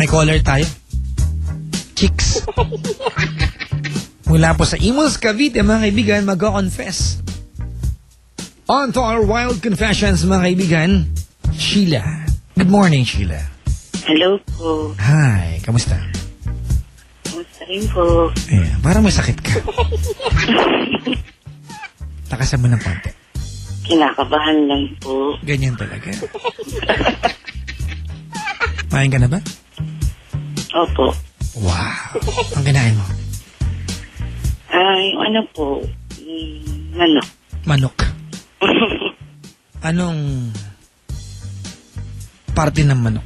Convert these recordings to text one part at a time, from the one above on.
May caller tayo. Chicks. Mula po sa Imus, Cavite, mga kaibigan, mag-confess. On to our wild confessions, mga kaibigan. Sheila. Good morning, Sheila. Hello po. Hi, kamusta? Kamusta rin po? Ayan, parang may sakit ka. Takasan mo ng konti. Kinakabahan lang po. Ganyan talaga. Main ka na ba? Opo. Wow. Ang kinain mo? Ay, ano po? Manok. Manok. Anong parte ng manok?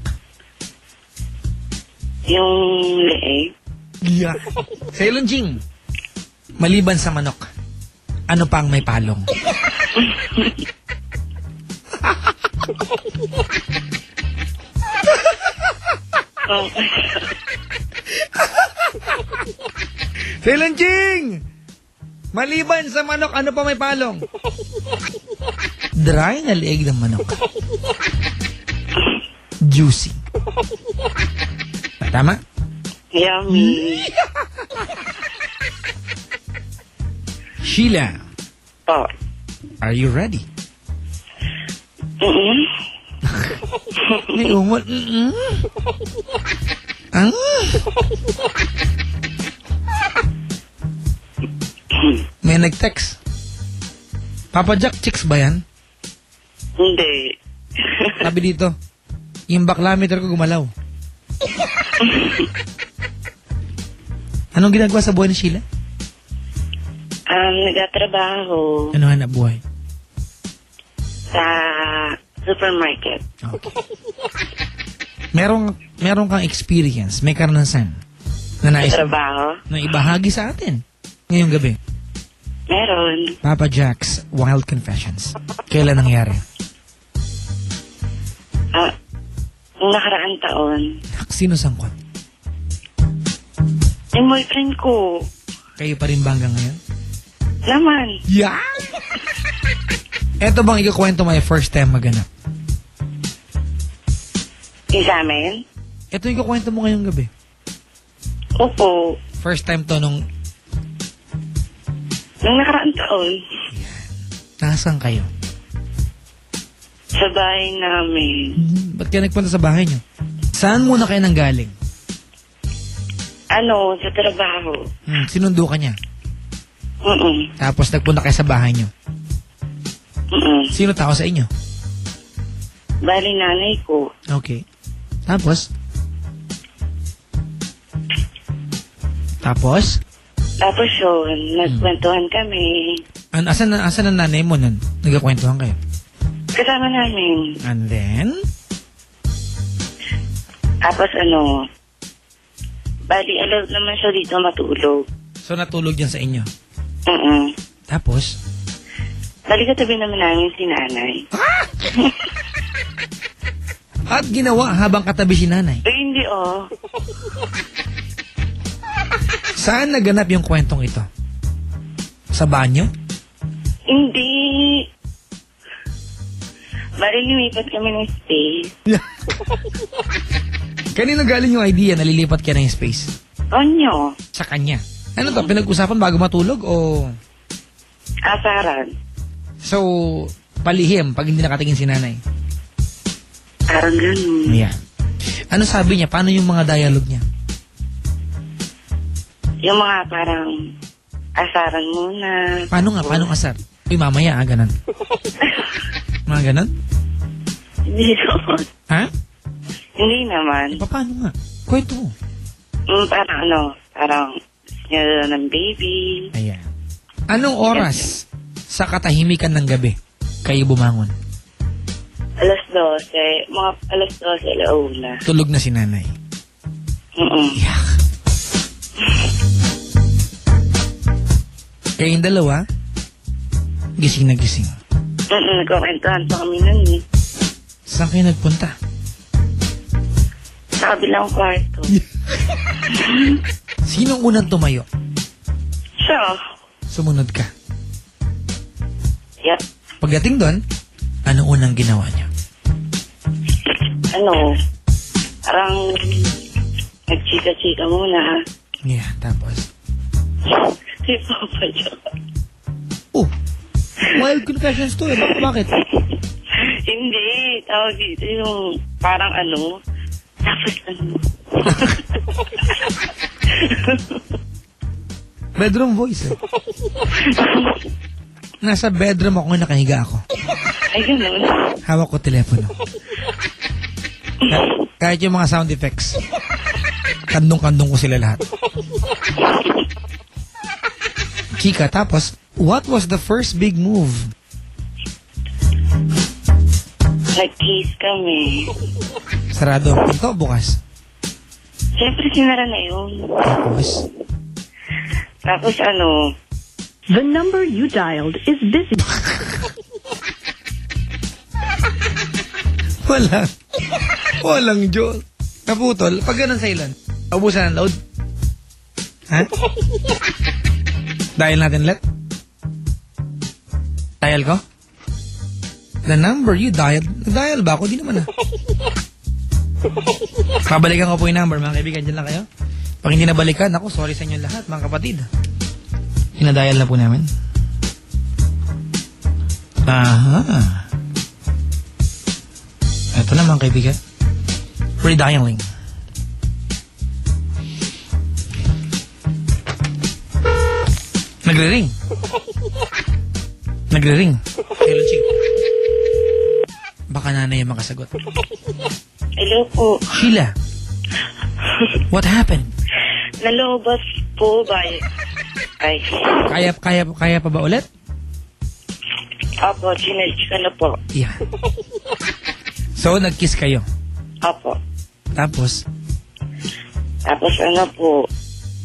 Yung leeg. Yeah. Sa Jing, maliban sa manok, ano pa ang may palong? Sa Jing, maliban sa manok, ano pa may palong? Dry na leeg ng manok. Juicy. Tama? Yummy. Sheila, Po. are you ready? Mm-mm. May umot. Ah. May nag-text. Papa Jack, chicks ba yan? Hindi. Sabi dito, yung baklameter ko gumalaw. Anong ginagawa sa buhay ni Sheila? Nagtatrabaho Ano hanap buhay? sa supermarket. Okay. Meron kang experience, may karanasan na nais Trabaho? na ibahagi sa atin ngayong gabi. Meron. Papa Jack's Wild Confessions. Kailan nangyari? Nung nakaraang taon. Sino sangkot? Yung boyfriend ko. Kayo pa rin ba hanggang ngayon? Naman. Yeah! Eto bang ikakwento mo yung first time maganap? Yung sa amin? Eto yung ikakwento mo ngayong gabi. Opo. First time to nung Nakaraang taon. nasaan kayo? Sa bahay namin. Ba't kayo nagpunta sa bahay niyo? Saan muna kayo nanggaling? Sa trabaho. Sinundo ka niya. Mm-mm. Tapos nagpunta kayo sa bahay niyo. Mm-mm. Sino tao sa inyo? Bali nanay ko. Okay. Tapos? Tapos? Tapos yun, nagkwentuhan kami. Asan ang nanay mo nun? Nagkakwentuhan kayo? Kasama namin. And then? Tapos bali allowed naman siya dito matulog. So natulog dyan sa inyo? Mm-mm. Tapos? Bali katabi naman namin si nanay. At ginawa habang katabi si nanay? Hindi Saan naganap yung kwentong ito? Sa banyo? Hindi. Bali lumipat kami ng space. Kanino galing yung idea na lilipat ka na yung space? Onyo. Sa kanya. Ano to? Pinag-usapan bago matulog o... Asaran. So, palihim pag hindi nakatingin si nanay? Parang ganun. Ayan. Ano sabi niya? Paano yung mga dialogue niya? Yung mga parang asaran muna. Paano nga? Paano asar? Uy, mamaya ganon. Mga ganon? Hindi naman. Ha? Hindi naman. Paano nga? Kwento mo. Parang parang niya ng baby. Ayan. Anong oras sa katahimikan ng gabi kayo bumangon? Alas 12. Mga alas 12 alauna. Tulog na si nanay. Yak. Kayong dalawa, gising na gising. Nagkakwentuhan pa kami nun eh. Saan kayo nagpunta? Sa kabilang kwarto. Sinong unang tumayo? Siya. Sumunod ka. Yep. Pagdating doon, ano unang ginawa niya? Parang Nagchika-chika muna. Yeah, tapos? Si Papa Joe. Oh, wild confessions to eh. Bakit? Hindi, tawag dito yung parang ano, tapos ano. Bedroom voice eh. Nasa bedroom ako nga nakahiga ako. Ay, ganun. Hawak ko telepono. Kahit yung mga sound effects. Kandong-kandong ko sila lahat. Chika, tapos, what was the first big move? Nag-kiss kami. Sarado ang pinto, bukas. Siyempre, sinara na yun. Tapos ano, The number you dialed is busy. Walang Diyos. Naputol. Pag ganun sa ilan, ubusan ng load. Ha? Dial natin ulit. Dial ko? The number you dialed. Nag-dial ba ako? Di naman ah. Pabalikan ko po yung number, mga kaibigan. Diyan lang kayo. Pag hindi nabalikan, ako, sorry sa inyo lahat, mga kapatid. Pinadial na po namin. Aha. Ito na, mga kaibigan. Redialing. Nagre-ring. Nagre-ring. Hello, Ching. Baka nanay yung makasagot. hello po. Sheila. What happened? Nalobas po ba? Ay. Kaya pa ba ulit? Apo, chinage ka na po. Yeah. So, nag-kiss kayo. Apo. Tapos? Tapos ano po,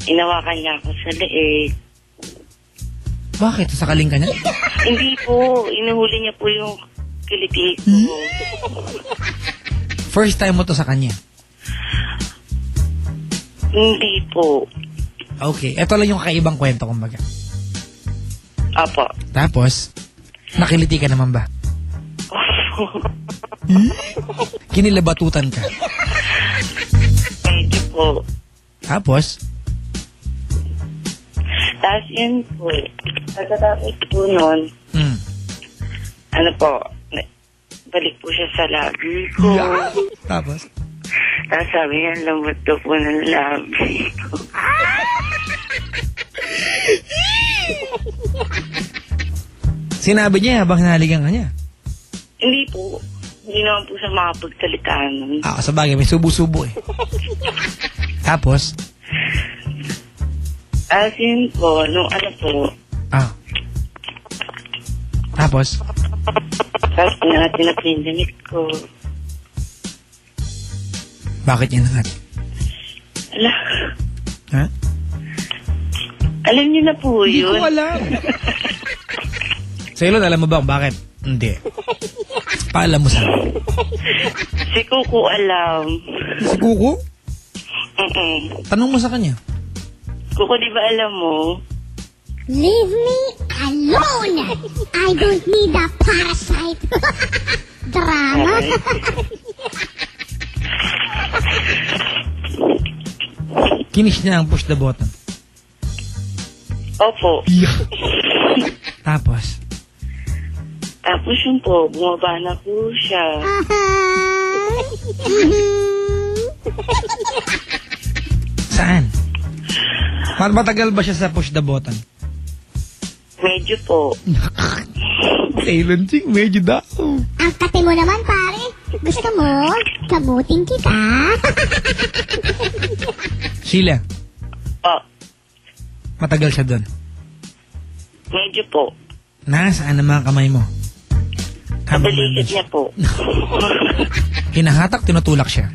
inawakan niya ako sa leeg. Bakit? Sakaling ka niya? Hindi po, inuhuli niya po yung kiliti ko. First time mo to sa kanya? Hindi po. Okay. Ito lang yung kaibang kwento, kumbaga. Apo. Tapos, nakiliti ka naman ba? Kinilabatutan ka? Medyo po. Tapos? Tapos yun po, pagkatapos po nun, ano po, balik po siya sa labi ko. Yeah. Tapos? Tapos sabi niya, lambot daw po ng labi ko. Sinabi niya habang hinaligan ka niya? Hindi po. Hindi naman po siya makapagsalita nun. Sa bagay, may subo-subo eh. Tapos? As in po, nung ano po. Tapos? Tapos natin na pinamit ko. Bakit yan lahat? Ala. Ha? Alam niyo na po Hindi yun. ko alam. Sa ilon, alam mo ba kung bakit? Hindi. Paalam mo sa akin. Si Kuko alam. Si Kuko? Tanong mo sa kanya. Kuko, di ba alam mo? Leave me alone! I don't need a parasite. Drama. Kinish niya ang push the button. Opo. Tapos? Tapos yun po, bumaba na po siya. Saan? Matagal ba siya sa push the button? Medyo po. Taylon Ching, medyo daw. Ang kate mo naman, pare. Gusto mo? Kamutin kita. Sheila, Oh, matagal siya doon. medyo po. Nasaan ang mga kamay mo? Kabalikid niya po. Hinahatak, tinutulak siya.